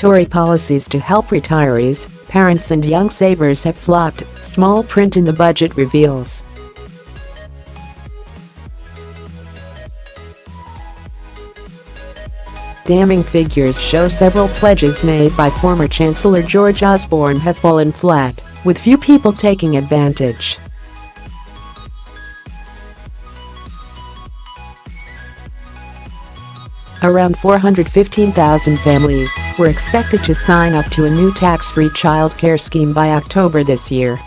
Tory policies to help retirees, parents and young savers have flopped, small print in the budget reveals. Damning figures show several pledges made by former Chancellor George Osborne have fallen flat, with few people taking advantage. Around 415,000 families were expected to sign up to a new tax-free childcare scheme by October this year.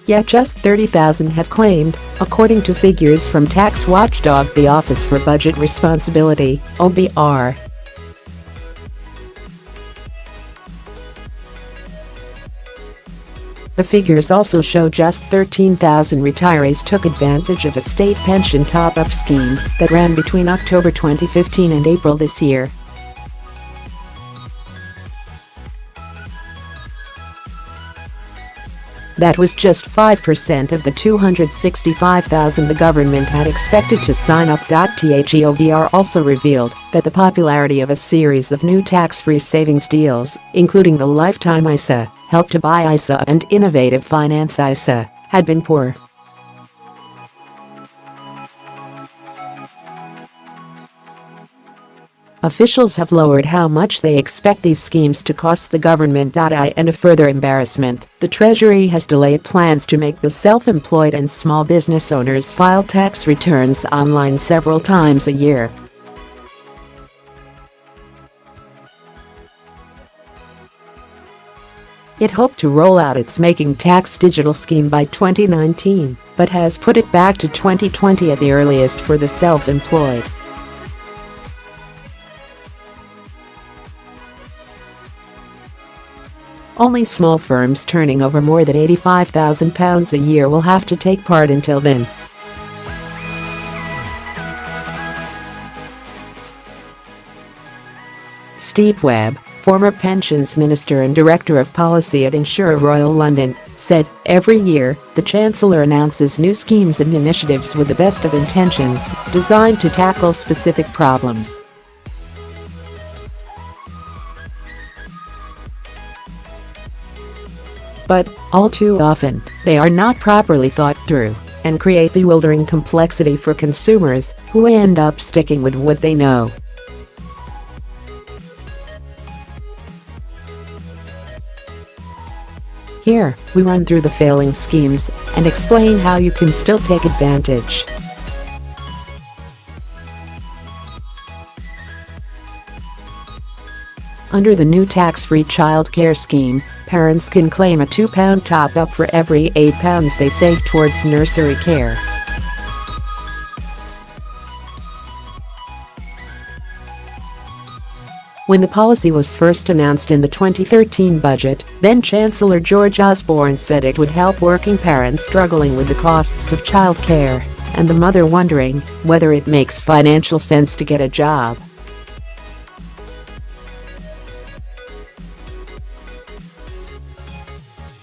Yet just 30,000 have claimed, according to figures from tax watchdog the Office for Budget Responsibility, OBR. The figures also show just 13,000 retirees took advantage of a state pension top-up scheme that ran between October 2015 and April this year. That was just 5% of the 265,000 the government had expected to sign up. The OBR also revealed that the popularity of a series of new tax-free savings deals, including the Lifetime ISA, Help to Buy ISA and Innovative Finance ISA, had been poor. Officials have lowered how much they expect these schemes to cost the government. And a further embarrassment, the Treasury has delayed plans to make the self-employed and small business owners file tax returns online several times a year. It hoped to roll out its Making Tax Digital scheme by 2019, but has put it back to 2020 at the earliest for the self-employed. Only small firms turning over more than £85,000 a year will have to take part until then. Steve Webb, former Pensions Minister and Director of Policy at Insurer Royal London, said, "Every year, the Chancellor announces new schemes and initiatives with the best of intentions, designed to tackle specific problems. But, all too often, they are not properly thought through and create bewildering complexity for consumers who end up sticking with what they know." Here, we run through the failing schemes and explain how you can still take advantage. Under the new tax-free childcare scheme, parents can claim a £2 top-up for every £8 they save towards nursery care. When the policy was first announced in the 2013 budget, then-Chancellor George Osborne said it would help working parents struggling with the costs of childcare and the mother wondering whether it makes financial sense to get a job.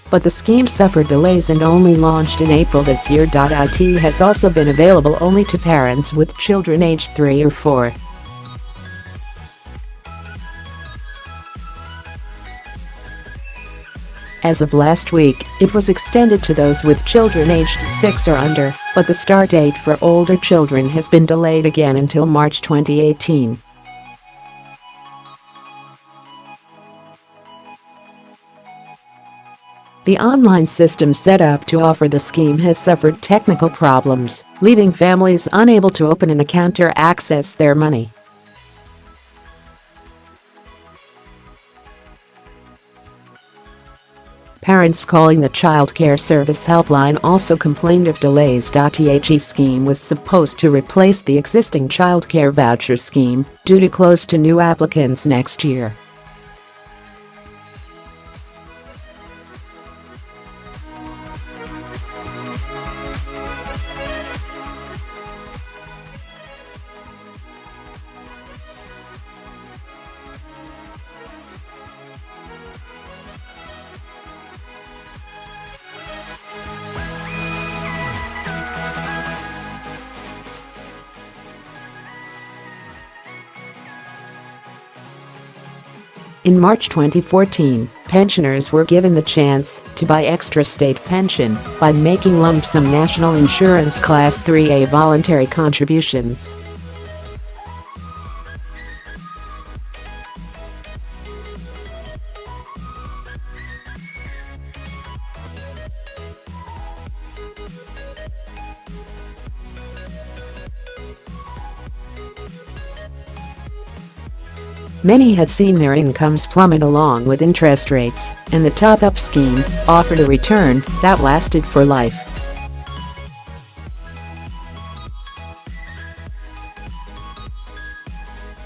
But the scheme suffered delays and only launched in April this year. It has also been available only to parents with children aged 3 or 4. As of last week, it was extended to those with children aged 6 or under, but the start date for older children has been delayed again until March 2018. The online system set up to offer the scheme has suffered technical problems, leaving families unable to open an account or access their money. Parents calling the Childcare Service helpline also complained of delays. The scheme was supposed to replace the existing childcare voucher scheme, due to close to new applicants next year. In March 2014, pensioners were given the chance to buy extra state pension by making lump sum national insurance Class 3A voluntary contributions. Many had seen their incomes plummet along with interest rates, and the top-up scheme offered a return that lasted for life.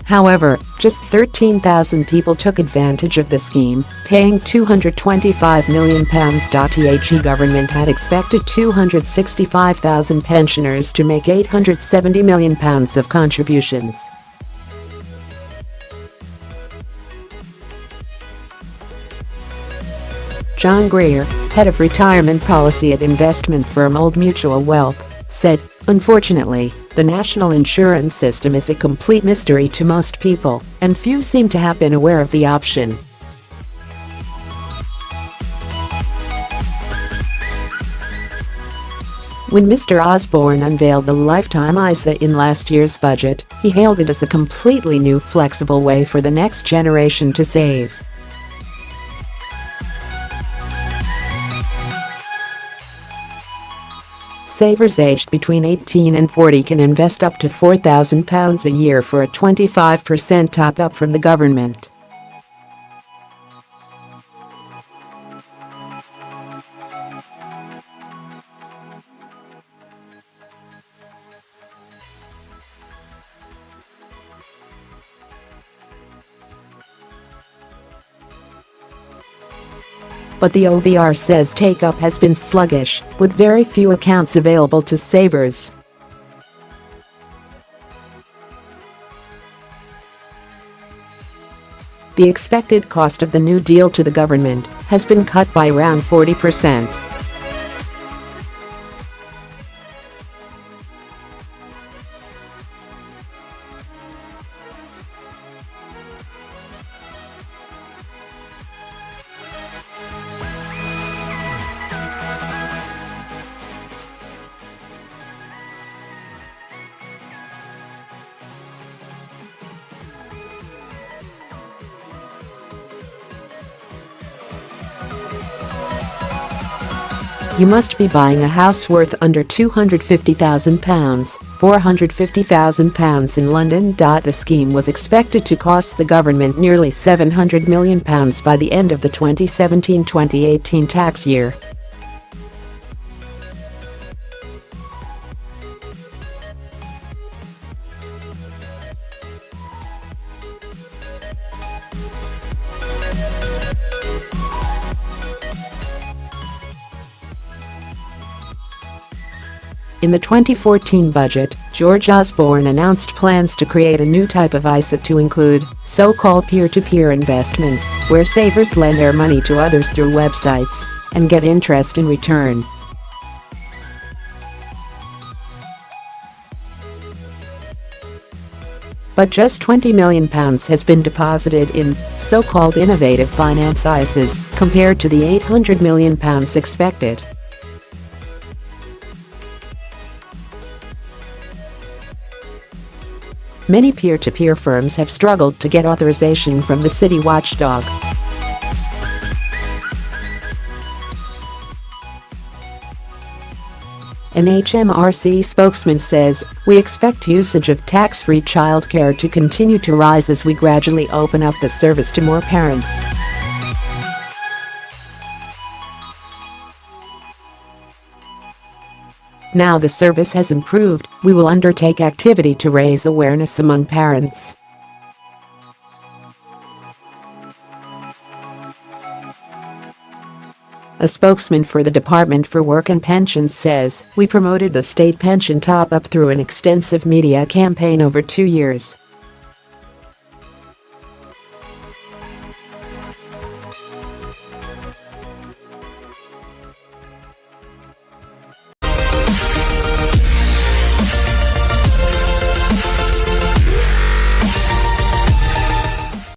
However, just 13,000 people took advantage of the scheme, paying £225 million. The government had expected 265,000 pensioners to make £870 million of contributions. John Greer, head of retirement policy at investment firm Old Mutual Wealth, said, "Unfortunately, the national insurance system is a complete mystery to most people, and few seem to have been aware of the option." When Mr. Osborne unveiled the lifetime ISA in last year's budget, he hailed it as a completely new flexible way for the next generation to save. Savers aged between 18 and 40 can invest up to £4,000 a year for a 25% top-up from the government. But the OVR says take-up has been sluggish, with very few accounts available to savers. The expected cost of the new deal to the government has been cut by around 40%. You must be buying a house worth under £250,000, £450,000 in London. The scheme was expected to cost the government nearly £700 million by the end of the 2017-2018 tax year. In the 2014 budget, George Osborne announced plans to create a new type of ISA to include so-called peer-to-peer investments, where savers lend their money to others through websites and get interest in return. But just £20 million has been deposited in so-called innovative finance ISAs compared to the £800 million expected. Many peer-to-peer firms have struggled to get authorization from the city watchdog. An HMRC spokesman says, "We expect usage of tax-free childcare to continue to rise as we gradually open up the service to more parents." Now the service has improved, we will undertake activity to raise awareness among parents. A spokesman for the Department for Work and Pensions says, "We promoted the state pension top-up through an extensive media campaign over 2 years.